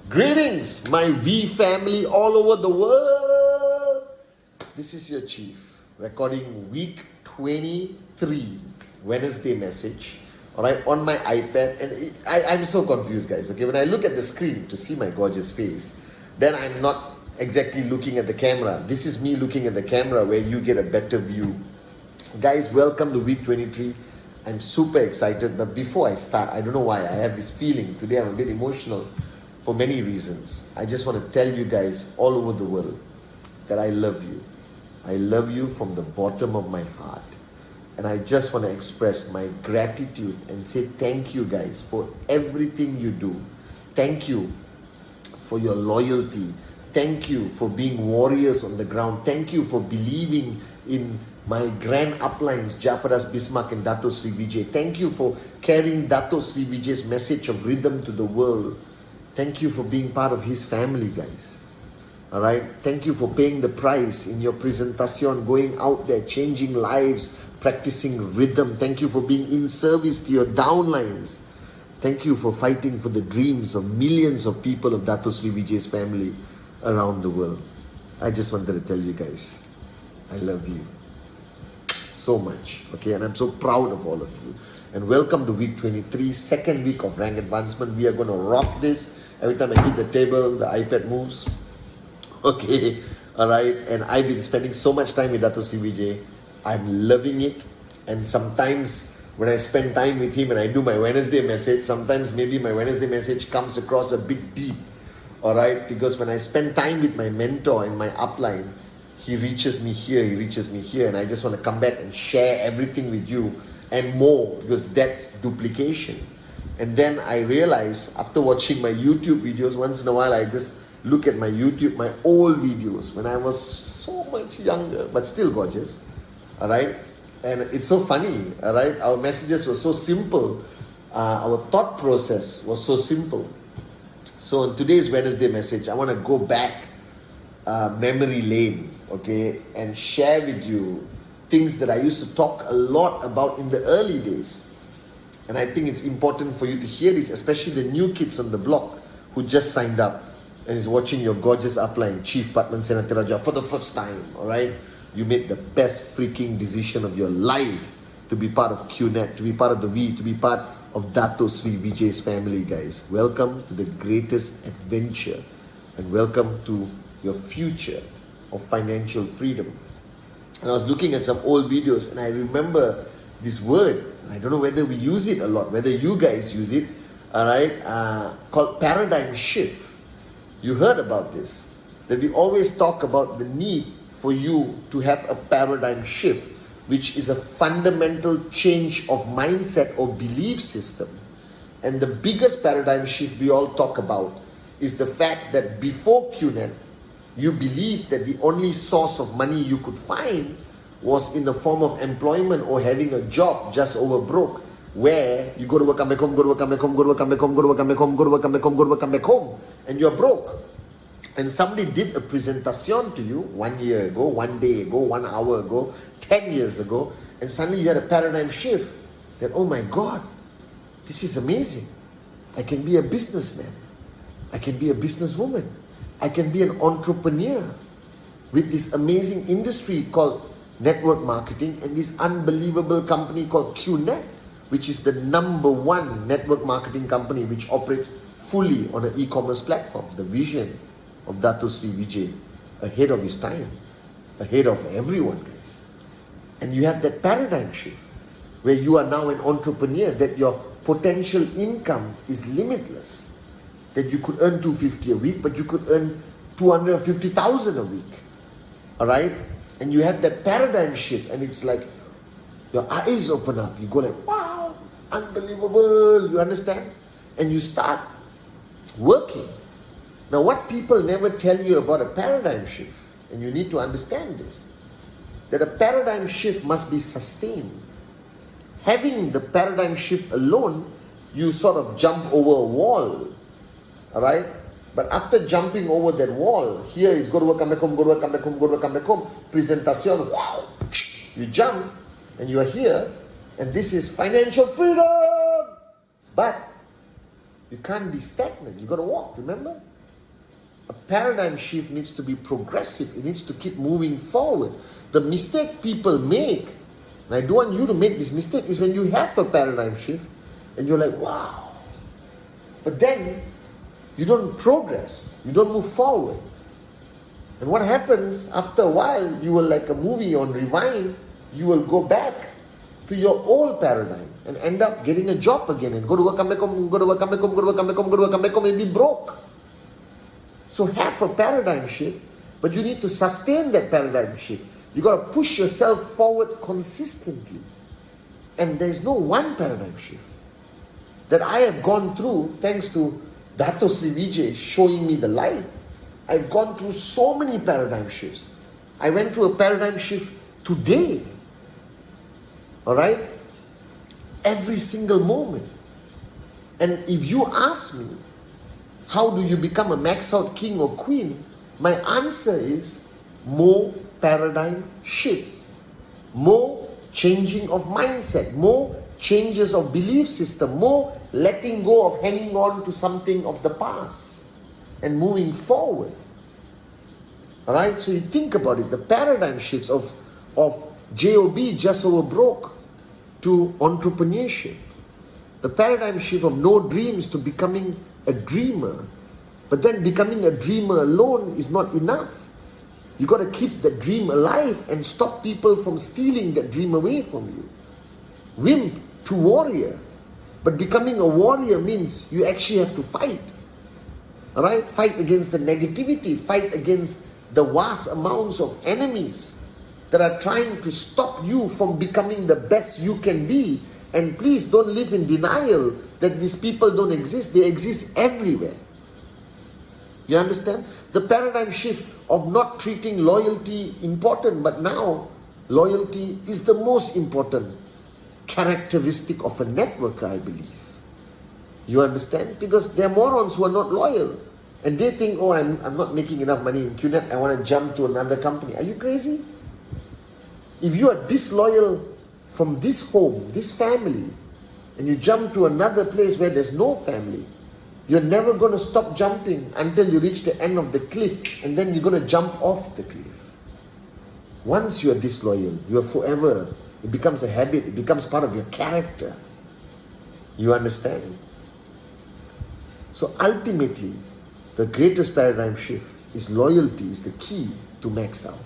Greetings, my V family all over the world. This is your chief recording week 23 Wednesday message. All right, on my iPad, and I'm so confused, guys. Okay, when I look at the screen to see my gorgeous face, then I'm not exactly looking at the camera. This is me looking at the camera where you get a better view. Guys, welcome to week 23. I'm super excited, but before I start, I don't know why I have this feeling today. I'm a bit emotional for many reasons. I just want to tell you guys all over the world that I love you. I love you from the bottom of my heart. And I just want to express my gratitude and say thank you guys for everything you do. Thank you for your loyalty. Thank you for being warriors on the ground. Thank you for believing in my grand uplines, Japadas, Bismarck and Dato Sri Vijay. Thank you for carrying Dato Sri Vijay's message of rhythm to the world. Thank you for being part of his family, guys. Alright? Thank you for paying the price in your presentation, going out there, changing lives, practicing rhythm. Thank you for being in service to your downlines. Thank you for fighting for the dreams of millions of people of Dato Sri Vijay's family around the world. I just wanted to tell you guys, I love you so much. Okay, and I'm so proud of all of you. And welcome to week 23, second week of rank advancement. We are going to rock this. Every time I hit the table, the iPad moves. Okay, alright. And I've been spending so much time with Dato Sri Vijay. I'm loving it. And sometimes when I spend time with him and I do my Wednesday message, sometimes maybe my Wednesday message comes across a bit deep. Alright, because when I spend time with my mentor in my upline, he reaches me here, and I just want to come back and share everything with you and more, because that's duplication. And then I realize after watching my YouTube videos, once in a while I just look at my YouTube, my old videos when I was so much younger, but still gorgeous. Alright, and it's so funny. Alright, our messages were so simple, our thought process was so simple. So in today's Wednesday message, I want to go back memory lane, okay, and share with you things that I used to talk a lot about in the early days. And I think it's important for you to hear this, especially the new kids on the block who just signed up and is watching your gorgeous upline, Chief Patman Senatiraja, for the first time, alright? You made the best freaking decision of your life to be part of QNet, to be part of the V, to be part of Dato Sri Vijay's family, guys. Welcome to the greatest adventure and welcome to your future of financial freedom. And I was looking at some old videos and I remember this word. I don't know whether we use it a lot, whether you guys use it, alright, called paradigm shift. You heard about this, that we always talk about the need for you to have a paradigm shift, which is a fundamental change of mindset or belief system. And the biggest paradigm shift we all talk about is the fact that before QNet, you believed that the only source of money you could find was in the form of employment or having a job just over broke, where you go to work, come back home, go to work, come back home, go to work, come back home, go to work, come back home, go to work, come back home, go to work, come back home, and you're broke. And somebody did a presentation to you 1 year ago, 1 day ago, 1 hour ago, 10 years ago, and suddenly you had a paradigm shift that, oh my God, this is amazing. I can be a businessman. I can be a businesswoman. I can be an entrepreneur with this amazing industry called network marketing and this unbelievable company called QNet, which is the #1 network marketing company which operates fully on an e-commerce platform. The vision of Dato Sri Vijay, ahead of his time, ahead of everyone, guys. And you have that paradigm shift where you are now an entrepreneur, that your potential income is limitless, that you could earn 250 a week, but you could earn 250,000 a week. All right? And you have that paradigm shift, and it's like, Your eyes open up. You go like, wow, unbelievable. You understand? And you start working. Now, what people never tell you about a paradigm shift, and you need to understand this, that a paradigm shift must be sustained. Having the paradigm shift alone, you sort of jump over a wall, all right? But after jumping over that wall, here is go to work, come back home, go to work, come back home, go to work, come back home, presentation, wow, you jump, and you are here, and this is financial freedom. But you can't be stagnant, you got to walk, remember? A paradigm shift needs to be progressive, it needs to keep moving forward. The mistake people make, and I don't want you to make this mistake, is when you have a paradigm shift, and you're like, wow. But then, you don't progress, you don't move forward. And what happens after a while, you will, like a movie on rewind, you will go back to your old paradigm and end up getting a job again and go to work, come back home, go to work, come back home, go to work, come back home, go to work, come back home, and be broke. So have a paradigm shift, but you need to sustain that paradigm shift. You got to push yourself forward consistently. And there is no one paradigm shift that I have gone through, thanks to Dato Sri Vijay showing me the light. I've gone through so many paradigm shifts. I went through a paradigm shift today. All right? Every single moment. And if you ask me, how do you become a max out king or queen? My answer is more paradigm shifts, more changing of mindset, more changes of belief system, more letting go of hanging on to something of the past and moving forward. All right, so you think about it, the paradigm shifts of JOB, just over broke, to entrepreneurship. The paradigm shift of no dreams to becoming a dreamer. But then becoming a dreamer alone is not enough. You got to keep the dream alive and stop people from stealing that dream away from you. Wimp to warrior. But becoming a warrior means you actually have to fight. Alright? Fight against the negativity. Fight against the vast amounts of enemies that are trying to stop you from becoming the best you can be. And please don't live in denial that these people don't exist. They exist everywhere. You understand? The paradigm shift of not treating loyalty important, but now loyalty is the most important characteristic of a networker, I believe. You understand? Because there are morons who are not loyal. And they think, oh, I'm not making enough money in QNet, I want to jump to another company. Are you crazy? If you are disloyal from this home, this family, and you jump to another place where there's no family, you're never going to stop jumping until you reach the end of the cliff, and then you're going to jump off the cliff. Once you're disloyal, you're forever. It becomes a habit. It becomes part of your character. You understand? So ultimately, the greatest paradigm shift is loyalty is the key to max out.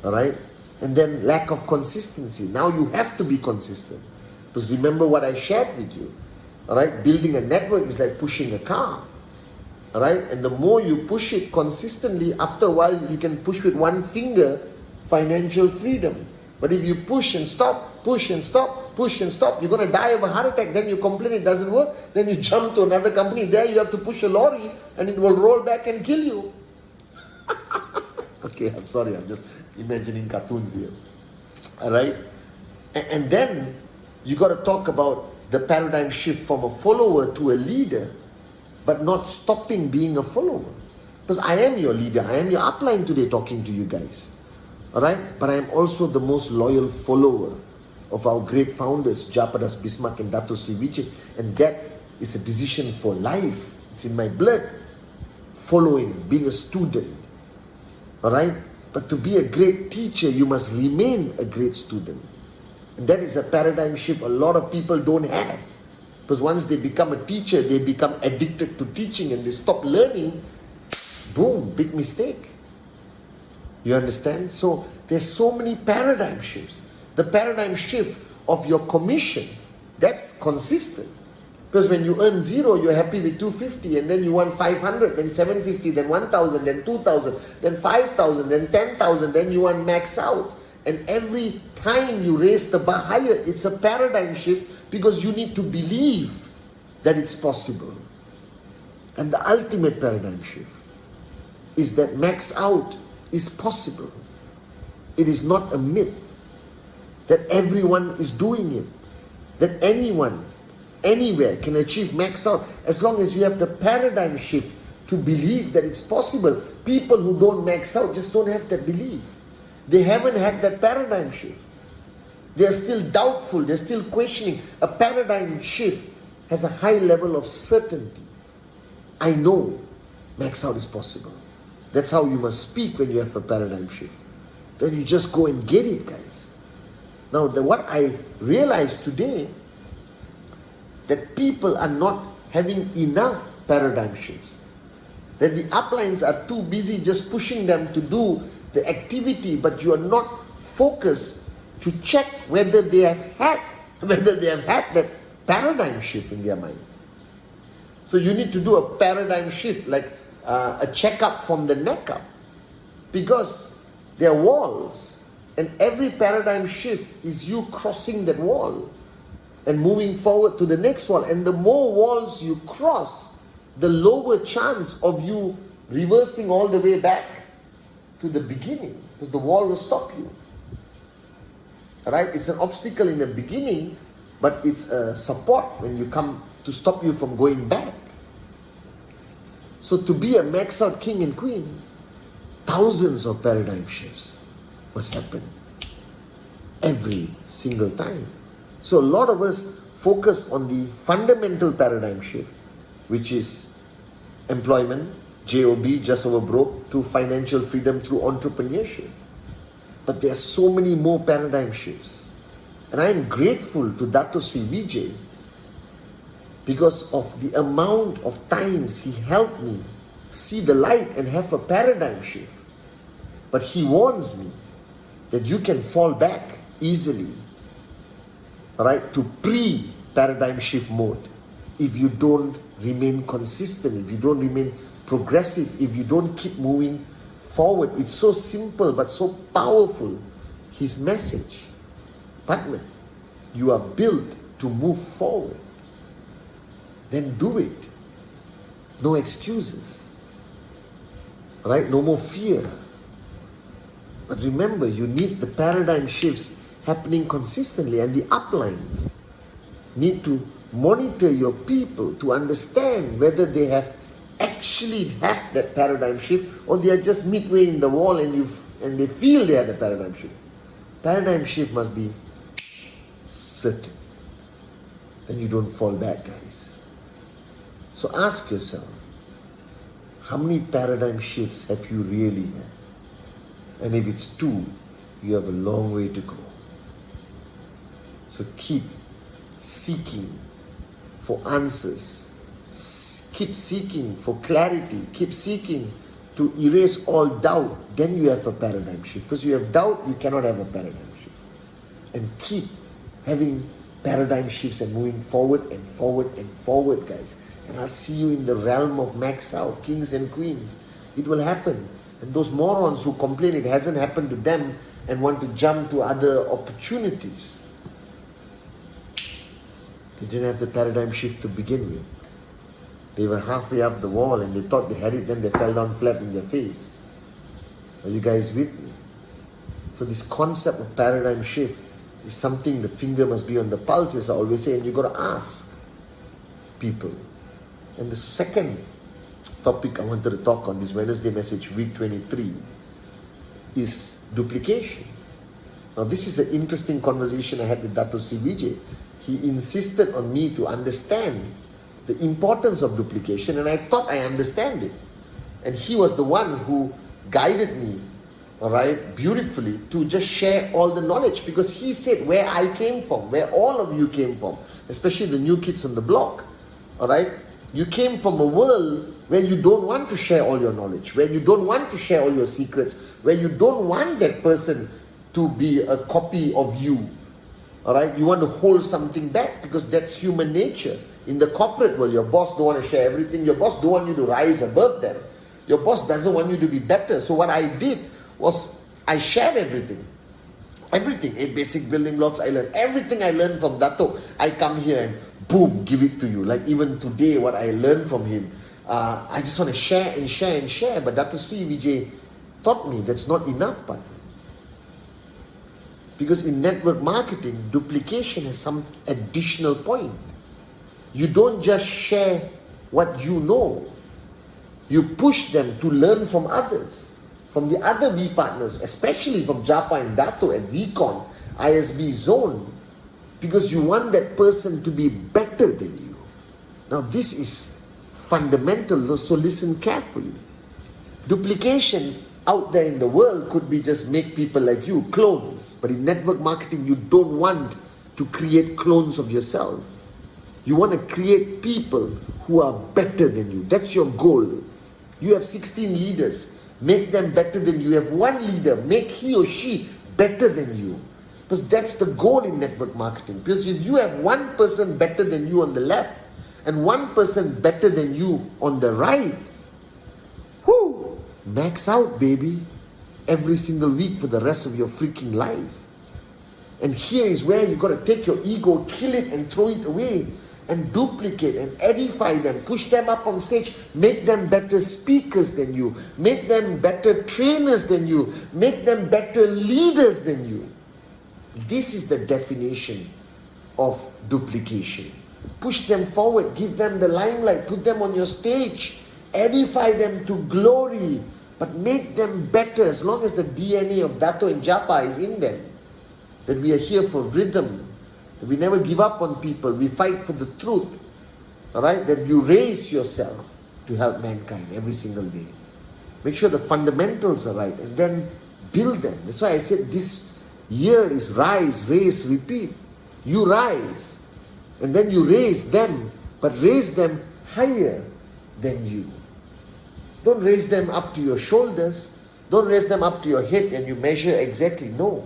Alright? And then lack of consistency. Now you have to be consistent. Because remember what I shared with you. Alright? Building a network is like pushing a car. Alright? And the more you push it consistently, after a while you can push with one finger financial freedom. But if you push and stop, push and stop, push and stop, you're going to die of a heart attack. Then you complain it doesn't work. Then you jump to another company. There you have to push a lorry and it will roll back and kill you. Okay, I'm sorry. I'm just imagining cartoons here. Alright? And then you got to talk about the paradigm shift from a follower to a leader, but not stopping being a follower. Because I am your leader. I am your upline today talking to you guys. Alright? But I am also the most loyal follower of our great founders, Japadas Bismarck and Dato Sri Vijay. And that is a decision for life. It's in my blood. Following, being a student. Alright? But to be a great teacher, you must remain a great student. And that is a paradigm shift a lot of people don't have. Because once they become a teacher, they become addicted to teaching and they stop learning. Boom, big mistake. You understand? So there's so many paradigm shifts. The paradigm shift of your commission, that's consistent. Because when you earn 0, you're happy with 250, and then you want 500, then 750, then 1,000, then 2,000, then 5,000, then 10,000, then you want max out. And every time you raise the bar higher, it's a paradigm shift because you need to believe that it's possible. And the ultimate paradigm shift is that max out is possible. It is not a myth that everyone is doing it, that anyone, anywhere can achieve max out as long as you have the paradigm shift to believe that it's possible. People who don't max out just don't have that belief. They haven't had that paradigm shift. They are still doubtful, they're still questioning. A paradigm shift has a high level of certainty. I know max out is possible. That's how you must speak when you have a paradigm shift. Then you just go and get it, guys. Now, what I realized today, that people are not having enough paradigm shifts. That the uplines are too busy just pushing them to do the activity, but you are not focused to check whether they have had that paradigm shift in their mind. So you need to do a paradigm shift, like a checkup from the neck up, because there are walls, and every paradigm shift is you crossing that wall and moving forward to the next wall. And the more walls you cross, the lower chance of you reversing all the way back to the beginning, because the wall will stop you. Alright, it's an obstacle in the beginning, but it's a support when you come to stop you from going back. So to be a max out king and queen, thousands of paradigm shifts must happen every single time. So a lot of us focus on the fundamental paradigm shift, which is employment, JOB, just over broke, to financial freedom through entrepreneurship. But there are so many more paradigm shifts. And I am grateful to Dato Sri Vijay because of the amount of times he helped me see the light and have a paradigm shift. But he warns me that you can fall back easily, right, to pre-paradigm shift mode if you don't remain consistent, if you don't remain progressive, if you don't keep moving forward. It's so simple but so powerful, his message. Partner, you are built to move forward. Then do it. No excuses. Right? No more fear. But remember, you need the paradigm shifts happening consistently, and the uplines need to monitor your people to understand whether they have actually have that paradigm shift or they are just midway in the wall and they feel they have the paradigm shift. Paradigm shift must be certain. Then you don't fall back, guys. So ask yourself, how many paradigm shifts have you really had? And if it's 2, you have a long way to go. So keep seeking for answers. Keep seeking for clarity. Keep seeking to erase all doubt. Then you have a paradigm shift. Because you have doubt, you cannot have a paradigm shift. And keep having paradigm shifts and moving forward and forward and forward, guys. And I'll see you in the realm of max out, kings and queens. It will happen. And those morons who complain it hasn't happened to them and want to jump to other opportunities, they didn't have the paradigm shift to begin with. They were halfway up the wall and they thought they had it, then they fell down flat in their face. Are you guys with me? So this concept of paradigm shift is something the finger must be on the pulse, as I always say, and you've got to ask people. And the second topic I wanted to talk on this Wednesday message, week 23, is duplication. Now this is an interesting conversation I had with Dato Sri Vijay. He insisted on me to understand the importance of duplication, and I thought I understand it. And he was the one who guided me, all right, beautifully, to just share all the knowledge, because he said where I came from, where all of you came from, especially the new kids on the block, all right. You came from a world where you don't want to share all your knowledge, where you don't want to share all your secrets, where you don't want that person to be a copy of you. Alright, you want to hold something back because that's human nature. In the corporate world, your boss don't want to share everything. Your boss don't want you to rise above them. Your boss doesn't want you to be better. So what I did was I shared everything. Everything, 8 basic building blocks I learned. Everything I learned from Dato, I come here and boom, give it to you. Like even today, what I learned from him, I just want to share and share and share. But Dato Sri Vijay taught me that's not enough, but because in network marketing, duplication has some additional point. You don't just share what you know. You push them to learn from others, from the other V partners, especially from Japa and Dato at VCon, ISB zone, because you want that person to be better than you. Now this is fundamental, so listen carefully. Duplication out there in the world could be just make people like you, clones. But in network marketing, you don't want to create clones of yourself. You want to create people who are better than you. That's your goal. You have 16 leaders. Make them better than you. You have one leader. Make he or she better than you. Because that's the goal in network marketing. Because if you have one person better than you on the left and one person better than you on the right, whoo, max out, baby. Every single week for the rest of your freaking life. And here is where you got to take your ego, kill it and throw it away. And duplicate and edify them, push them up on stage, make them better speakers than you, make them better trainers than you, make them better leaders than you. This is the definition of duplication. Push them forward, give them the limelight, put them on your stage, edify them to glory, but make them better as long as the DNA of Dato and Japa is in them. That we are here for rhythm. We never give up on people. We fight for the truth. Alright? That you raise yourself to help mankind every single day. Make sure the fundamentals are right and then build them. That's why I said this year is rise, raise, repeat. You rise and then you raise them, but raise them higher than you. Don't raise them up to your shoulders. Don't raise them up to your head and you measure exactly. No.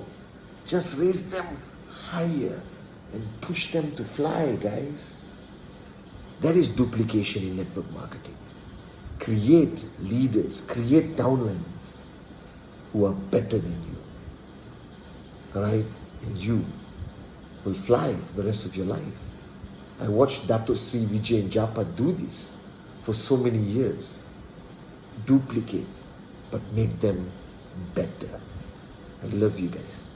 Just raise them higher. And push them to fly, guys. That is duplication in network marketing. Create leaders, create downlines who are better than you. Alright? And you will fly for the rest of your life. I watched Dato Sri Vijay and Japa do this for so many years. Duplicate, but make them better. I love you guys.